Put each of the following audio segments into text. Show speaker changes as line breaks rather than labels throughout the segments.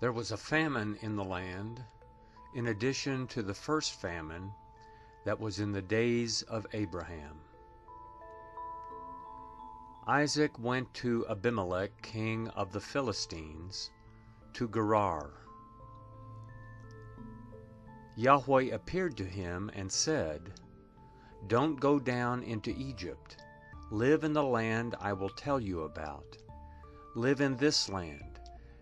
There was a famine in the land, in addition to the first famine that was in the days of Abraham. Isaac went to Abimelech, king of the Philistines, to Gerar. Yahweh appeared to him and said, "Don't go down into Egypt. Live in the land I will tell you about. Live in this land,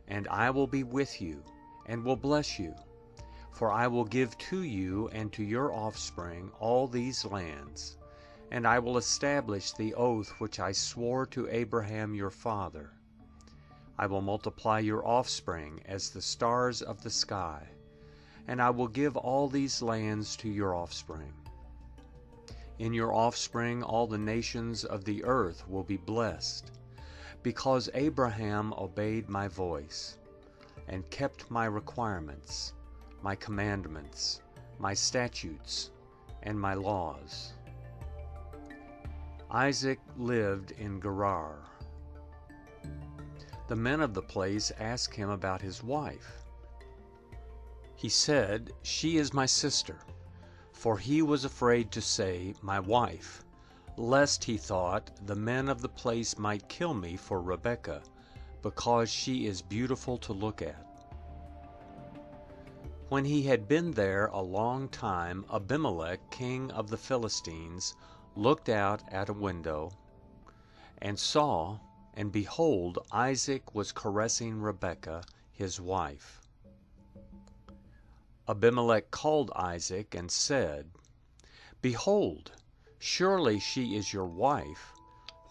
and I will be with you, and will bless you. For I will give to you and to your offspring all these lands, and I will establish the oath which I swore to Abraham your father. I will multiply your offspring as the stars of the sky, and I will give all these lands to your offspring. In your offspring all the nations of the earth will be blessed, because Abraham obeyed my voice, and kept my requirements, my commandments, my statutes, and my laws." Isaac lived in Gerar. The men of the place asked him about his wife. He said, "She is my sister," for he was afraid to say, "my wife," lest, he thought, the men of the place might kill me for Rebekah, because she is beautiful to look at. When he had been there a long time, Abimelech, king of the Philistines, looked out at a window, and saw, and behold, Isaac was caressing Rebekah, his wife. Abimelech called Isaac and said, "Behold, surely she is your wife.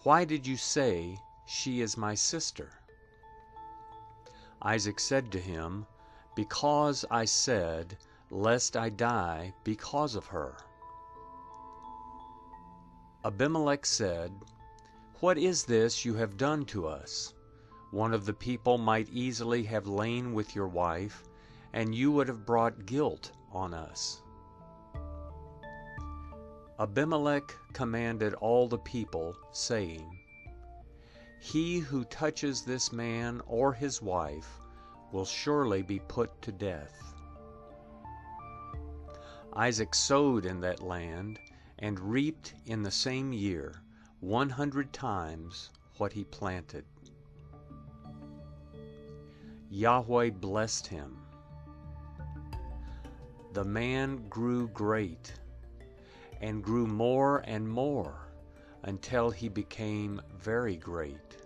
Why did you say, 'She is my sister'?" Isaac said to him, "Because I said, lest I die because of her." Abimelech said, "What is this you have done to us? One of the people might easily have lain with your wife, and you would have brought guilt on us." Abimelech commanded all the people, saying, "He who touches this man or his wife will surely be put to death." Isaac sowed in that land, and reaped in the same year 100 times what he planted. Yahweh blessed him. The man grew great, and grew more and more, until he became very great.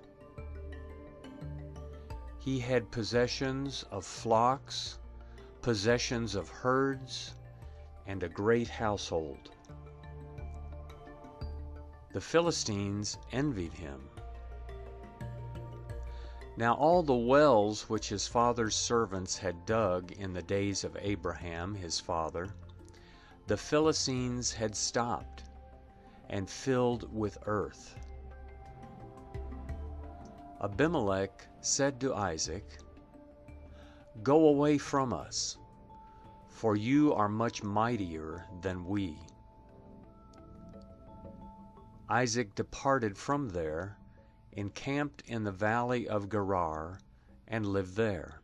He had possessions of flocks, possessions of herds, and a great household. The Philistines envied him. Now all the wells which his father's servants had dug in the days of Abraham his father, the Philistines had stopped, and filled with earth. Abimelech said to Isaac, "Go away from us, for you are much mightier than we." Isaac departed from there, encamped in the valley of Gerar, and lived there.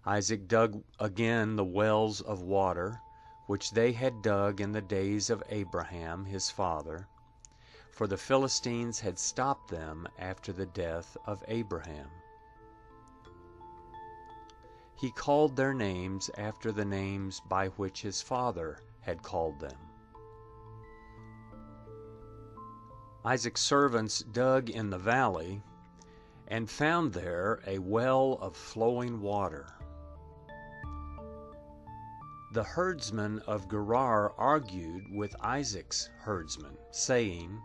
Isaac dug again the wells of water, which they had dug in the days of Abraham his father, for the Philistines had stopped them after the death of Abraham. He called their names after the names by which his father had called them. Isaac's servants dug in the valley, and found there a well of flowing water. The herdsmen of Gerar argued with Isaac's herdsmen, saying,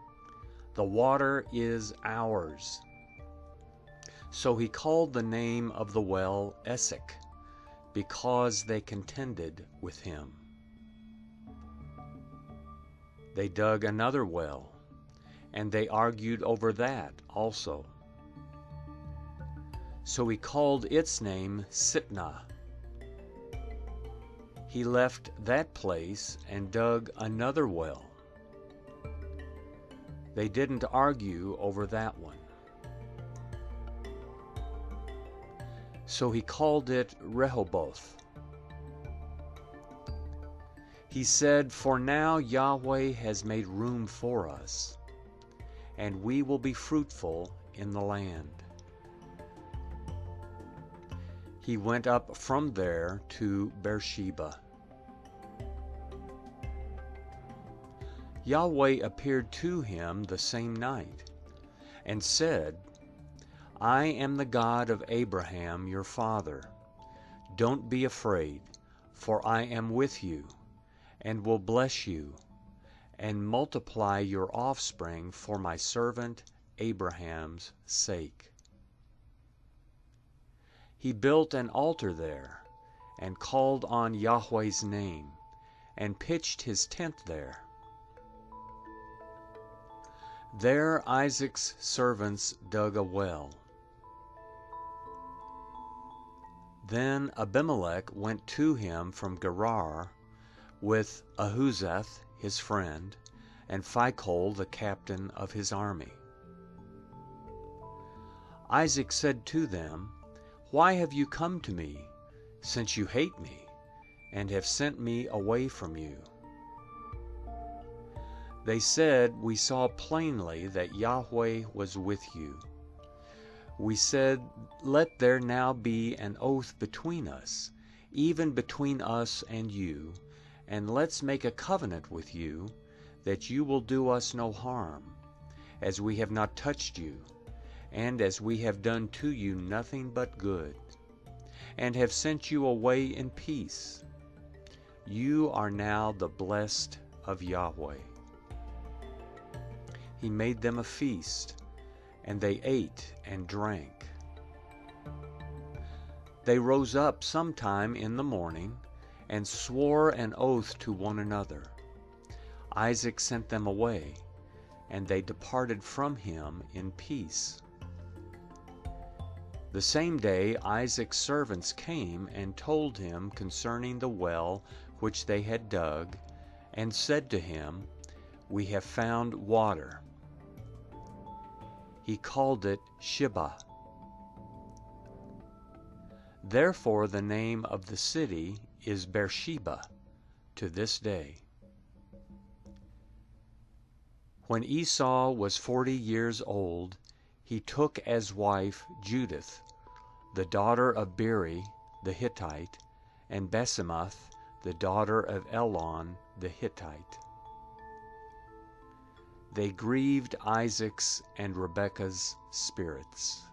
"The water is ours." So he called the name of the well Esek, because they contended with him. They dug another well, and they argued over that also. So he called its name Sitnah. He left that place and dug another well. They didn't argue over that one. So he called it Rehoboth. He said, "For now Yahweh has made room for us, and we will be fruitful in the land." He went up from there to Beersheba. Yahweh appeared to him the same night, and said, "I am the God of Abraham your father. Don't be afraid, for I am with you, and will bless you, and multiply your offspring for my servant Abraham's sake." He built an altar there, and called on Yahweh's name, and pitched his tent there. There Isaac's servants dug a well. Then Abimelech went to him from Gerar with Ahuzeth his friend, and Phicol the captain of his army. Isaac said to them, "Why have you come to me, since you hate me, and have sent me away from you?" They said, "We saw plainly that Yahweh was with you." We said, "Let there now be an oath between us, even between us and you, and let's make a covenant with you, that you will do us no harm, as we have not touched you, and as we have done to you nothing but good, and have sent you away in peace. You are now the blessed of Yahweh." He made them a feast, and they ate and drank. They rose up sometime in the morning, and swore an oath to one another. Isaac sent them away, and they departed from him in peace. The same day Isaac's servants came and told him concerning the well which they had dug, and said to him, "We have found water." He called it Shibah. Therefore the name of the city is Beersheba to this day. When Esau was 40 years old, he took as wife Judith, the daughter of Beeri the Hittite, and Basemath, the daughter of Elon the Hittite. They grieved Isaac's and Rebekah's spirits.